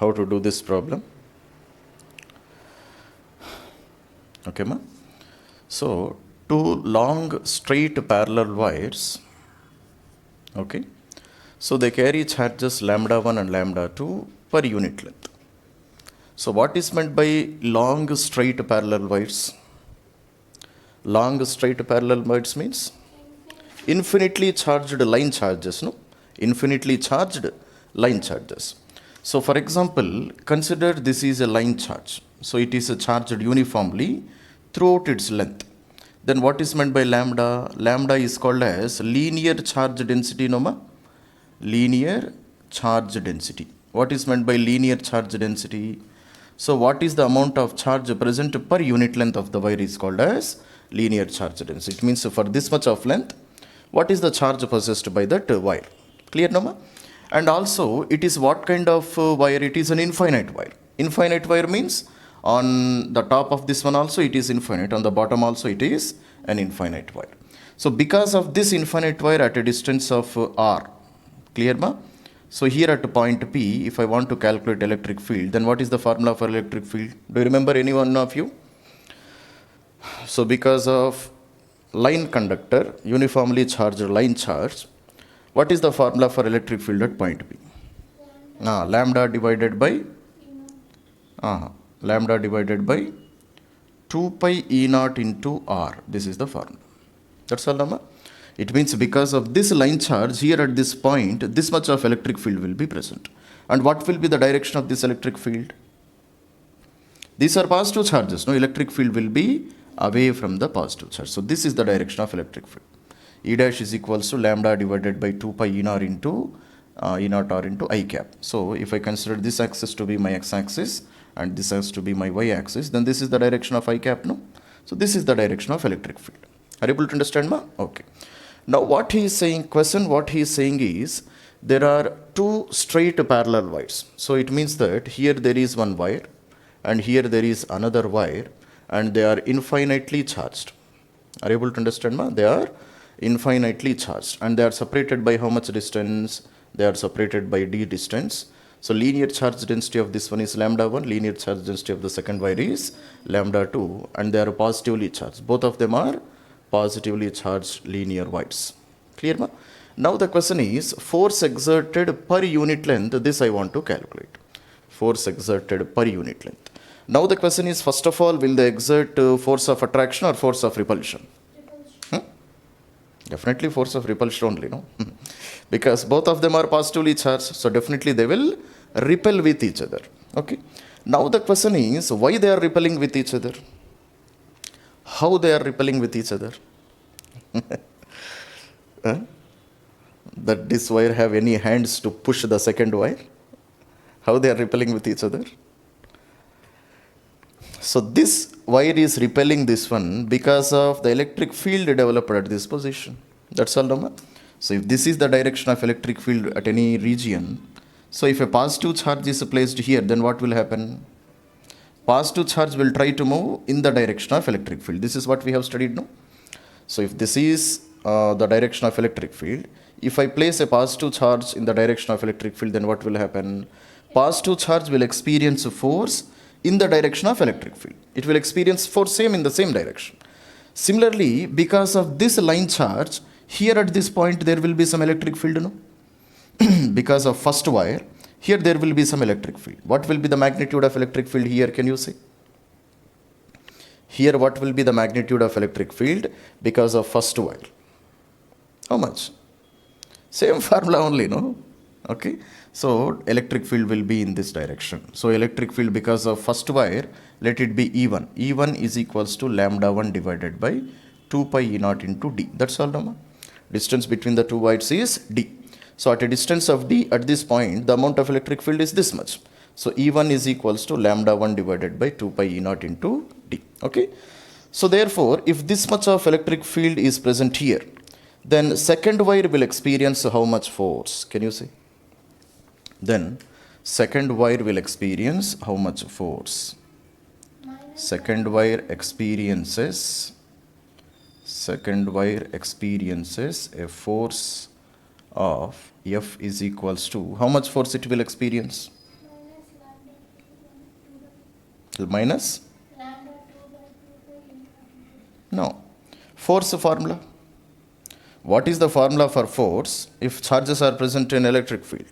how to do this problem. Okay, ma? So, two long straight parallel wires, okay? So, they carry charges lambda 1 and lambda 2 per unit length. So, what is meant by long straight parallel wires? Long straight parallel wires means infinitely charged line charges, no? Infinitely charged line charges. So, for example, consider this is a line charge. So, it is charged uniformly throughout its length. Then what is meant by lambda? Lambda is called as linear charge density, no ma? Linear charge density. What is meant by linear charge density? So, what is the amount of charge present per unit length of the wire is called as linear charge density. It means for this much of length, what is the charge possessed by that wire? Clear, no ma? And also, it is what kind of wire? It is an infinite wire. Infinite wire means on the top of this one also it is infinite, on the bottom also it is an infinite wire. So, because of this infinite wire at a distance of r, clear ma? So, here at point P, if I want to calculate electric field, then what is the formula for electric field? Do you remember any one of you? So, because of line conductor, uniformly charged line charge, what is the formula for electric field at point P? Lambda divided by lambda divided by 2 pi E naught into R. This is the formula. That's all, Nama. It means because of this line charge here at this point, this much of electric field will be present. And what will be the direction of this electric field? These are positive charges. No, electric field will be away from the positive charge. So, this is the direction of electric field. E dash is equals to lambda divided by 2 pi E naught into E naught R into I cap. So, if I consider this axis to be my x axis and this has to be my y axis, then this is the direction of I cap, no? So, this is the direction of electric field. Are you able to understand, ma? Okay. Now, what he is saying, what he is saying is, there are two straight parallel wires. So, it means that here there is one wire and here there is another wire and they are infinitely charged. Are you able to understand, ma? They are infinitely charged and they are separated by how much distance? They are separated by d distance. So, linear charge density of this one is lambda 1, linear charge density of the second wire is lambda 2 and they are positively charged. Both of them are positively charged linear wires. Clear, ma? Now, the question is force exerted per unit length. This I want to calculate. Force exerted per unit length. Now, the question is, first of all, will they exert force of attraction or force of repulsion? Definitely force of repulsion only, no? Because both of them are positively charged. So, definitely they will repel with each other. Okay. Now, the question is, why they are repelling with each other? How they are repelling with each other? That this wire have any hands to push the second wire? How they are repelling with each other? So, this wire is repelling this one because of the electric field developed at this position. That's all, Rama. So, if this is the direction of electric field at any region, so if a positive charge is placed here, then what will happen? Positive charge will try to move in the direction of electric field. This is what we have studied, no? So, if this is the direction of electric field, if I place a positive charge in the direction of electric field, then what will happen? Positive charge will experience force in the direction of electric field. It will experience force same in the same direction. Similarly, because of this line charge, here at this point there will be some electric field, no? Because of first wire, here there will be some electric field. What will be the magnitude of electric field here? Can you say? Here what will be the magnitude of electric field because of first wire? How much? Same formula only, no? Okay. So, electric field will be in this direction. So, electric field because of first wire, let it be E1. E1 is equals to lambda 1 divided by 2 pi E naught into D. That's all, Nama. Distance between the two wires is D. So, at a distance of D, at this point, the amount of electric field is this much. So, E1 is equals to lambda 1 divided by 2 pi E naught into D. Okay. So, therefore, if this much of electric field is present here, then second wire will experience how much force? Can you say? Then second wire will experience how much force? Second wire experiences a force of F is equals to how much force it will experience? minus? lambda 2 by 2 by E naught. No. Force formula. What is the formula for force if charges are present in electric field?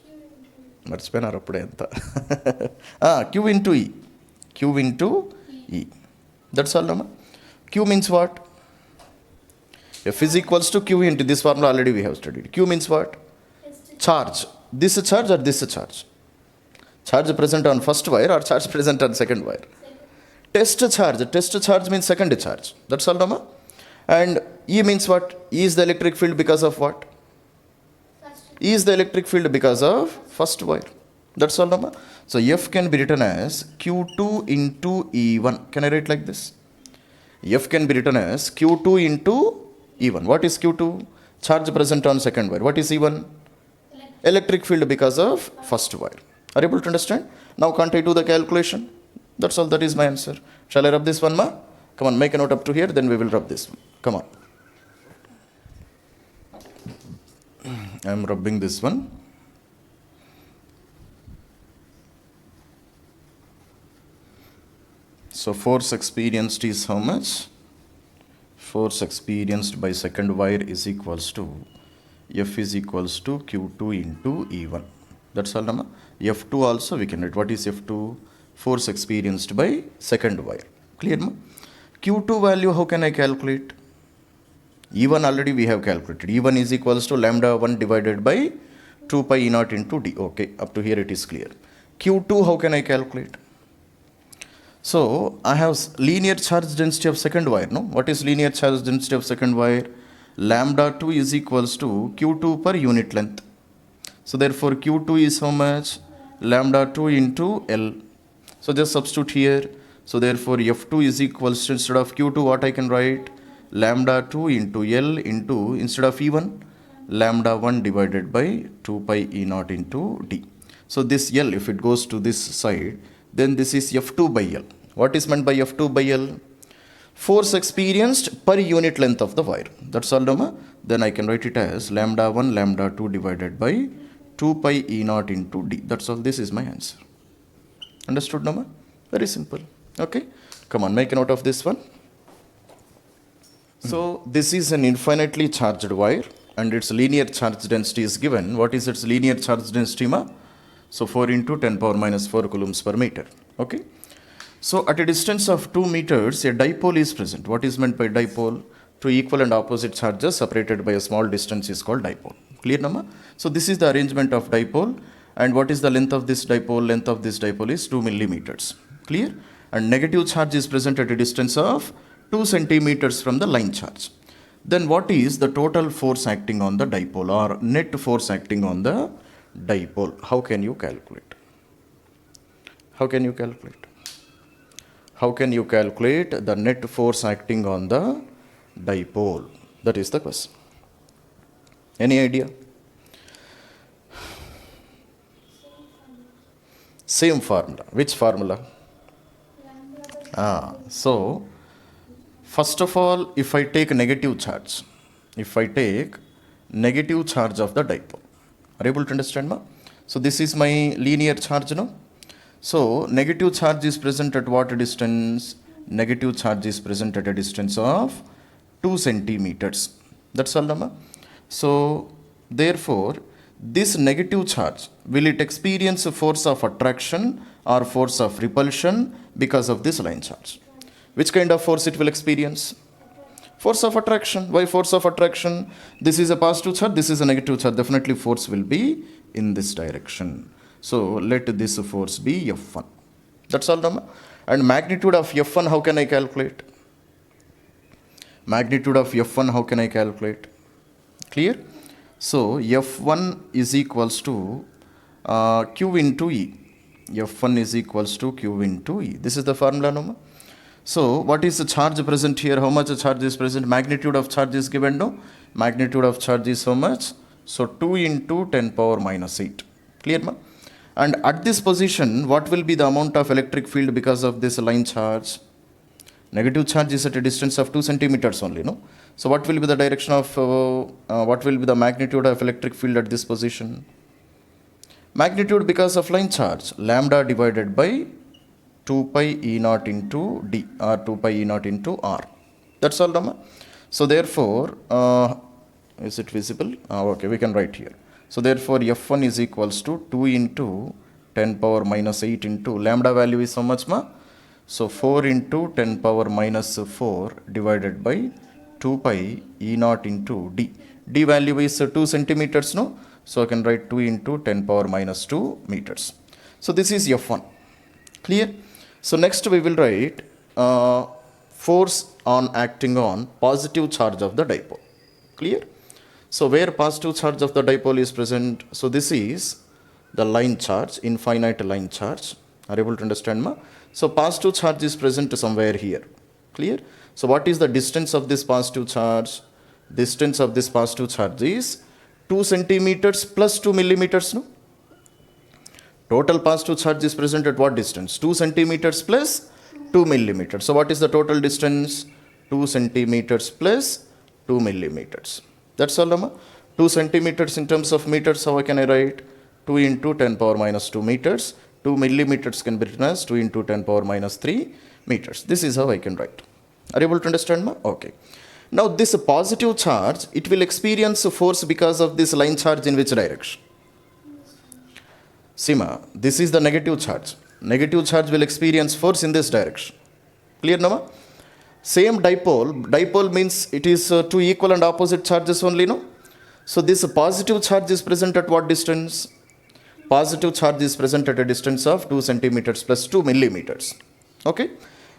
Q into మర్చిపోయినారు అప్పుడే ఎంత Q into E. Q into E. That's all, Nama. Q means what? F is equals to Q into this formula already we have studied. Q means what? S to Charge. This charge or this charge? Charge present on first wire or charge present on second wire? second. Test charge. Test charge means second charge. That's all, Nama. And E means what? E is the electric field because of what? First. E is the electric field because of first wire. That's all, Nama. So F can be written as Q2 into E1. Can I write like this? F can be written as Q2 into E1. What is Q2? Charge present on second wire. What is E1? Electric field because of first wire. Are you able to understand? Now can't I do the calculation? That's all, that is my answer. Shall I rub this one, ma? Come on, make a note up to here, then we will rub this one. Come on. I am rubbing this one. So force experienced is how much? Force experienced by second wire is equals to F is equals to Q2 into E1. That's all, Nama. F2 also we can write. What is F2? Force experienced by second wire. Clear, ma? Q2 value how can I calculate? E1 already we have calculated. E1 is equals to lambda 1 divided by 2 pi E naught into D. Okay, up to here it is clear. Q2 how can I calculate? So I have linear charge density of second wire, no? What is linear charge density of second wire? Lambda 2 is equals to Q2 per unit length. So therefore Q2 is how much? Lambda 2 into L. So just substitute here. So therefore F2 is equals to, instead of Q2 what I can write? Lambda 2 into L into, instead of E1, lambda 1 divided by 2 pi E naught into D. So this L, if it goes to this side, then this is F2 by L. What is meant by F2 by L? Force experienced per unit length of the wire. That's all, Dhamma. Then I can write it as lambda 1 lambda 2 divided by 2 pi E naught into D. That's all. This is my answer. Understood, Dhamma? Very simple. Okay. Come on, make a note of this one. So this is an infinitely charged wire and its linear charge density is given. What is its linear charge density, ma? So 4 into 10 power minus 4 coulombs per meter. Okay. So at a distance of 2 meters, a dipole is present. What is meant by dipole? Two equal and opposite charges separated by a small distance is called dipole. Clear, Nama? So this is the arrangement of dipole. And what is the length of this dipole? Length of this dipole is 2 millimeters. Clear? And negative charge is present at a distance of 2 centimeters from the line charge. Then what is the total force acting on the dipole or net force acting on the dipole? How can you calculate? How can you calculate? How can you calculate the net force acting on the dipole? That is the question. Any idea? Same formula. Which formula? So first of all, if I take negative charge of the dipole, are you able to understand, ma? So this is my linear charge, no? So negative charge is present at what distance? Negative charge is present at a distance of 2 centimeters. That's all, ma? So therefore, this negative charge, will it experience a force of attraction or force of repulsion because of this line charge? Which kind of force it will experience? Force of attraction. Why force of attraction? This is a positive charge, this is a negative charge. Definitely force will be in this direction. So let this force be F1. That's all, Rama. And magnitude of F1, how can I calculate? Magnitude of F1, how can I calculate? Clear? So F1 is equals to Q into E. F1 is equals to Q into E. This is the formula, no? So what is the charge present here? How much charge is present? Magnitude of charge is given, no? Magnitude of charge is how much? So 2 into 10 power minus 8. Clear, ma? And at this position, what will be the amount of electric field because of this line charge? Negative charge is at a distance of 2 centimeters only, no? So what will be the direction of, what will be the magnitude of electric field at this position? Magnitude because of line charge, lambda divided by 2 pi E naught into D or 2 pi E naught into R. That's all, Rama. So therefore, is it visible? Okay, we can write here. So therefore, F1 is equals to 2 into 10 power minus 8 into lambda value is how much, ma? So 4 into 10 power minus 4 divided by 2 pi E naught into D. D value is 2 centimeters, no? So I can write 2 into 10 power minus 2 meters. So this is F1. Clear? So next we will write force on acting on positive charge of the dipole. Clear? So where positive charge of the dipole is present? So this is the line charge, infinite line charge. Are you able to understand, ma? So positive charge is present somewhere here. Clear? So what is the distance of this positive charge? Distance of this positive charge is 2 centimeters plus 2 millimeters, no? Total positive charge is present at what distance? 2 centimeters plus 2 millimeters. So what is the total distance? 2 centimeters plus 2 millimeters. That's all, Rama. 2 centimeters in terms of meters, how can I write? 2 into 10 power minus 2 meters. 2 millimeters can be written as 2 into 10 power minus 3 meters. This is how I can write. Are you able to understand, ma? Okay. Now this positive charge, it will experience force because of this line charge in which direction? See, ma, this is the negative charge. Negative charge will experience force in this direction. Clear, no, ma? Same dipole. Dipole means it is two equal and opposite charges only, no? So this positive charge is present at what distance? Positive charge is present at a distance of 2 centimeters plus 2 millimeters. Okay.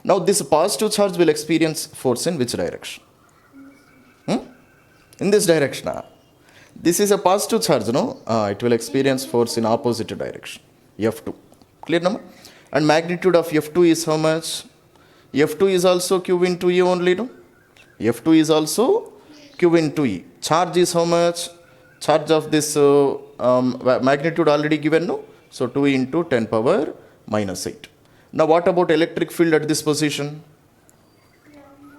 Now this positive charge will experience force in which direction? In this direction. This is a positive charge, no? It will experience force in opposite direction. F2. Clear, no? And magnitude of F2 is how much? F2 is also Q into E only, no? F2 is also Q into E. Charge is how much? Charge of this magnitude already given, no? So 2 into 10 power minus 8. Now what about electric field at this position?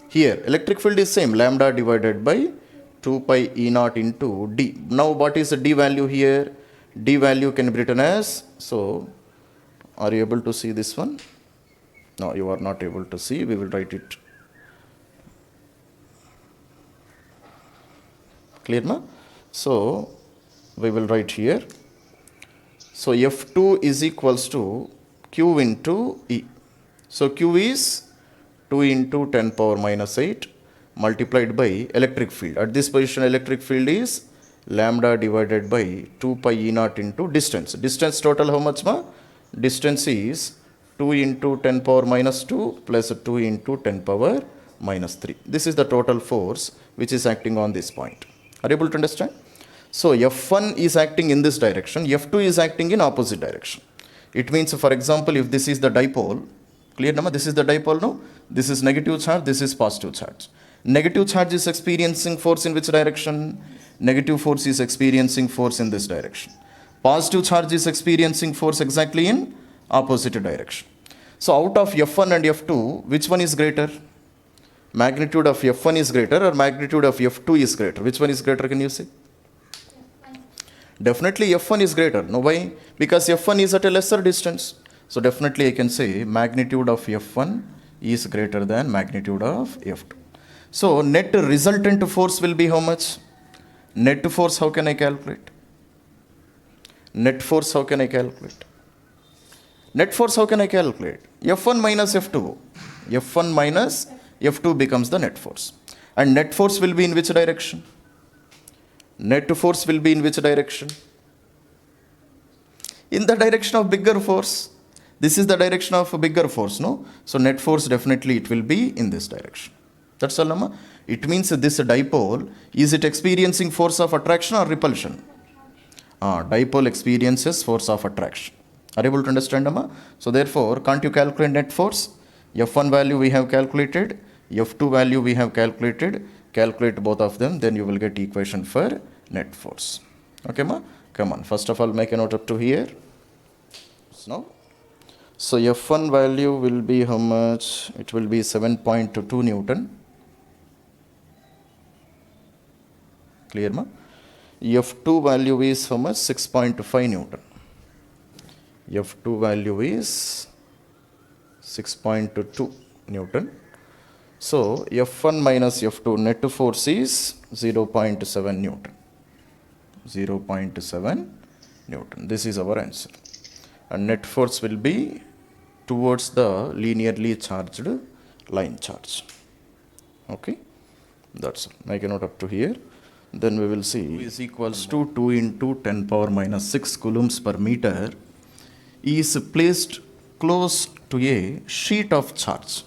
Here, electric field is same, lambda divided by 2 pi E naught into D. Now what is the D value here? D value can be written as, so are you able to see this one? No, you are not able to see. We will write it. Clear, ma? So we will write here. So F2 is equals to Q into E. So Q is 2 into 10 power minus 8 multiplied by electric field. At this position, electric field is lambda divided by 2 pi E naught into distance. Distance total how much, ma? Distance is 2 into 10 power minus 2 plus 2 into 10 power minus 3. This is the total force which is acting on this point. Are you able to understand? So F1 is acting in this direction, F2 is acting in opposite direction. It means, for example, if this is the dipole, clear, Nama? This is the dipole, no? This is negative charge, this is positive charge. Negative charge is experiencing force in which direction? Negative force is experiencing force in this direction. Positive charge is experiencing force exactly in opposite direction. So out of F1 and F2, which one is greater? Magnitude of F1 is greater or magnitude of F2 is greater? Which one is greater, can you say? Definitely F1 is greater. No, why? Because F1 is at a lesser distance. So definitely I can say magnitude of F1 is greater than magnitude of F2. So net resultant force will be how much? Net force, how can I calculate? Net force, how can I calculate? Net force, how can I calculate? F1 minus F2. F1 minus F2 becomes the net force. And net force will be in which direction? Net force will be in which direction? In the direction of bigger force. This is the direction of a bigger force, no? So net force definitely it will be in this direction. That's all, Amma. It means this dipole, is it experiencing force of attraction or repulsion? Dipole experiences force of attraction. Are you able to understand, Amma? So therefore, can't you calculate net force? F1 value we have calculated, F2 value we have calculated. Calculate both of them, then you will get equation for net force. Okay, ma? Come on. First of all, make a note up to here. So F1 value will be how much? It will be 7.2 Newton. Clear, ma? F2 value is how much? 6.5 Newton. F2 value is 6.2 Newton. So F1 minus F2 net force is 0.7 Newton. 0.7 Newton. This is our answer. And net force will be towards the linearly charged line charge. Okay, that's all. Make a note up to here. Then we will see is equals to 2 into 10 power minus 6 coulombs per meter is placed close to a sheet of charge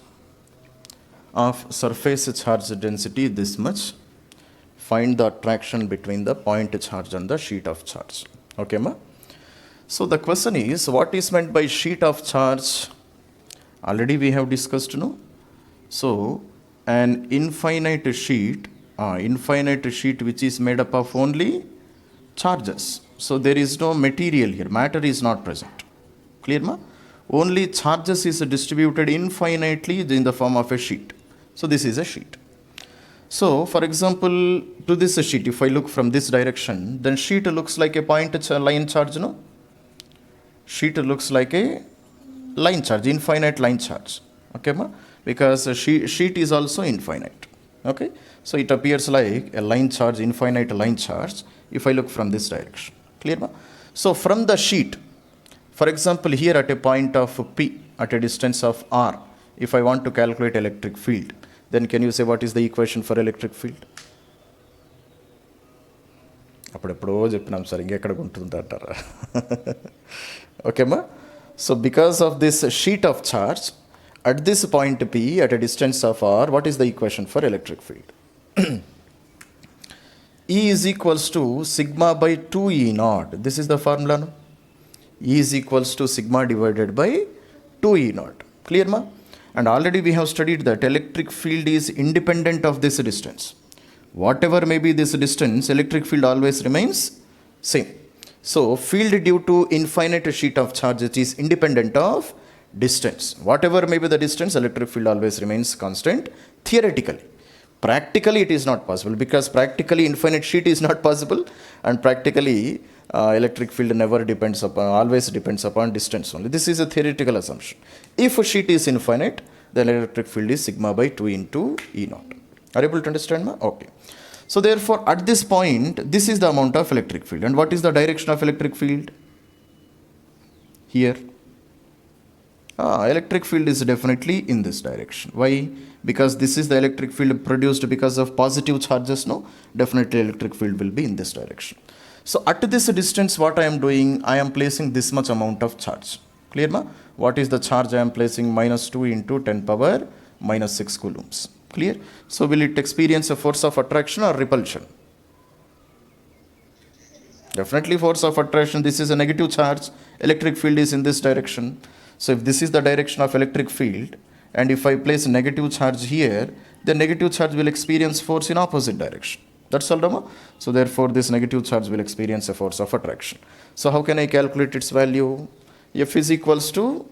of surface charge density this much. Find the attraction between the point charge and the sheet of charge. Okay, ma? So the question is, what is meant by sheet of charge? Already we have discussed, no? So an infinite sheet which is made up of only charges. So there is no material here. Matter is not present. Clear, ma? Only charges is distributed infinitely in the form of a sheet. So this is a sheet. So for example, to this sheet, if I look from this direction, then sheet looks like a line charge, no? Sheet looks like a line charge, infinite line charge. Okay, ma? Because a sheet is also infinite. Okay, so it appears like a line charge, infinite line charge, if I look from this direction. Clear, ma? So from the sheet, for example, here at a point of P, at a distance of R, if I want to calculate electric field, then can you say what is the equation for electric field? అప్పుడెప్పుడో చెప్పినాం sir, ఇంకెక్కడికి ఉంటుంది అంటారా? Okay మా? So because of this sheet of charge at this point P at a distance of R, what is the equation for electric field? E is equals to sigma by 2 E naught. This is the formula, no? E is equals to sigma divided by 2 E naught. Clear, ma? And already we have studied that electric field is independent of this distance. Whatever may be this distance, electric field always remains same. So field due to infinite sheet of charge, it is independent of distance. Whatever may be the distance, electric field always remains constant theoretically. Practically it is not possible, because practically infinite sheet is not possible, and practically electric field never depends upon, always depends upon distance only. This is a theoretical assumption. If a sheet is infinite, then electric field is sigma by 2 into E naught. Are you able to understand, ma? Okay. So therefore at this point, this is the amount of electric field. And what is the direction of electric field? Here. Electric field is definitely in this direction. Why? Because this is the electric field produced because of positive charges, no? Definitely electric field will be in this direction. So at this distance, what I am doing, I am placing this much amount of charge. Clear, ma? What is the charge I am placing? Minus 2 into 10 power minus 6 coulombs. Clear? So will it experience a force of attraction or repulsion? Definitely force of attraction. This is a negative charge. Electric field is in this direction. So if this is the direction of electric field, and if I place negative charge here, the negative charge will experience force in opposite direction. That's all, Dhamma. So therefore this negative charge will experience a force of attraction. So how can I calculate its value? F is equals to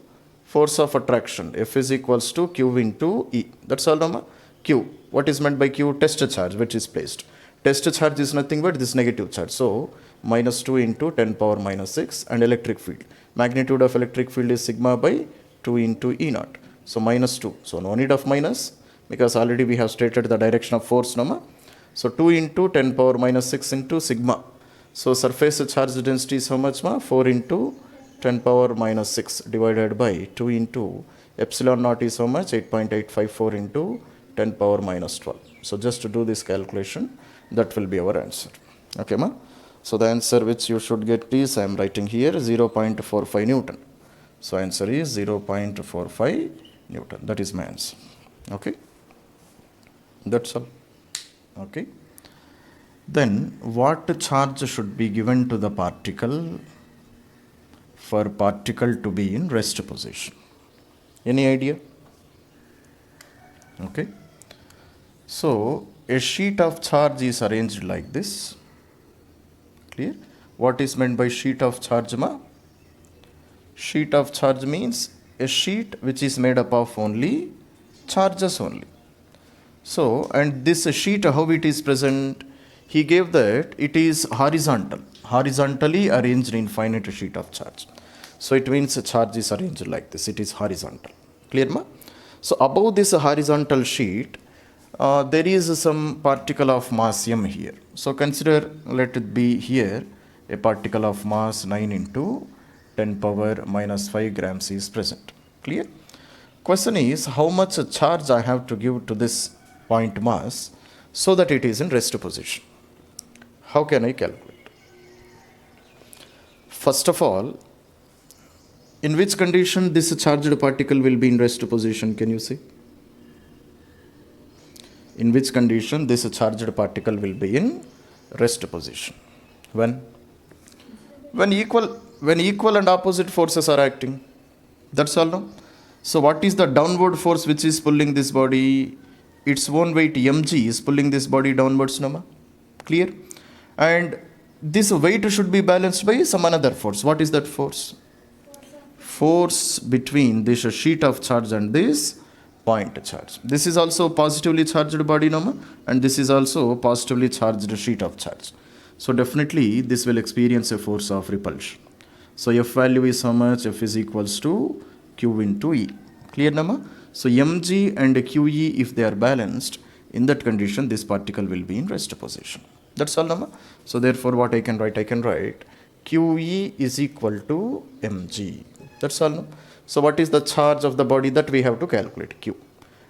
force of attraction. F is equals to Q into E. That's all, Dhamma. Q. What is meant by Q? Test charge which is placed. Test charge is nothing but this negative charge. So minus 2 into 10 power minus 6, and electric field. Magnitude of electric field is sigma by 2 into E naught. So minus 2. So no need of minus, because already we have stated the direction of force, no ma? So 2 into 10 power minus 6 into sigma. So surface charge density is how much, ma? 4 into 10 power minus 6 divided by 2 into epsilon naught is how much? 8.854 into 10 power minus 12. So just to do this calculation, that will be our answer. Okay, ma? So the answer which you should get is, I am writing here, 0.45 Newton. So answer is 0.45 Newton. That is my answer. Okay. That's all. Okay. Then what charge should be given to the particle for particle to be in rest position? Any idea? Okay. So a sheet of charge is arranged like this. Clear? What is meant by sheet of charge, ma? Sheet of charge means a sheet which is made up of only charges only. So, and this sheet, how it is present? He gave that it is horizontal, horizontally arranged infinite sheet of charge. So it means a charge is arranged like this. It is horizontal. Clear ma? So above this horizontal sheet, there is some particle of mass m here. So consider, let it be here, a particle of mass 9 into 10 power minus 5 grams is present. Clear? Question is, how much charge I have to give to this point mass so that it is in rest position? How can I calculate? First of all, in which condition this charged particle will be in rest position? Can you see? In which condition this charged particle will be in rest position? When equal and opposite forces are acting. That's all. No? So what is the downward force which is pulling this body? Its own weight mg is pulling this body downwards. No? Clear? And this weight should be balanced by some another force. What is that force? Force between this sheet of charge and this point charge. This is also positively charged body, no? And this is also positively charged sheet of charge. So definitely this will experience a force of repulsion. So F value is how much? F is equals to Q into E. Clear, nama? So mg and QE, if they are balanced, in that condition this particle will be in rest position. That's all, nama? So therefore what I can write? I can write QE is equal to mg. That's all. No? So what is the charge of the body that we have to calculate? Q.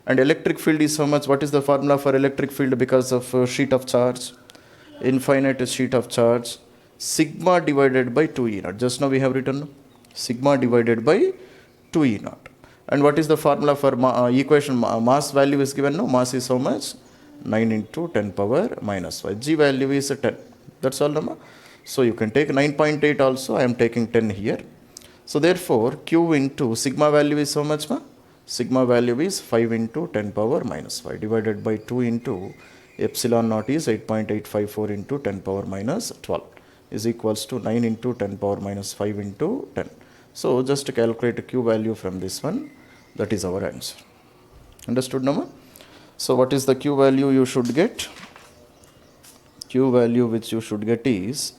And electric field is how much? What is the formula for electric field because of sheet of charge? Infinite sheet of charge. Sigma divided by 2E naught. Just now we have written sigma divided by 2E naught. And what is the formula for equation? Mass value is given. No, mass is how much? 9 into 10 power minus 5. G value is 10. That's all. No? So you can take 9.8 also. I am taking 10 here. So therefore, Q into sigma value is how much? Sigma value is 5 into 10 power minus 5 divided by 2 into epsilon naught is 8.854 into 10 power minus 12 is equals to 9 into 10 power minus 5 into 10. So just calculate Q value from this one. That is our answer. Understood, Nama? So what is the Q value you should get? Q value which you should get is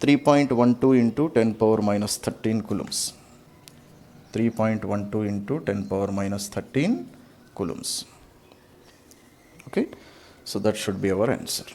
3.12 into 10 power minus 13 coulombs. 3.12 into 10 power minus 13 coulombs. Okay, so that should be our answer.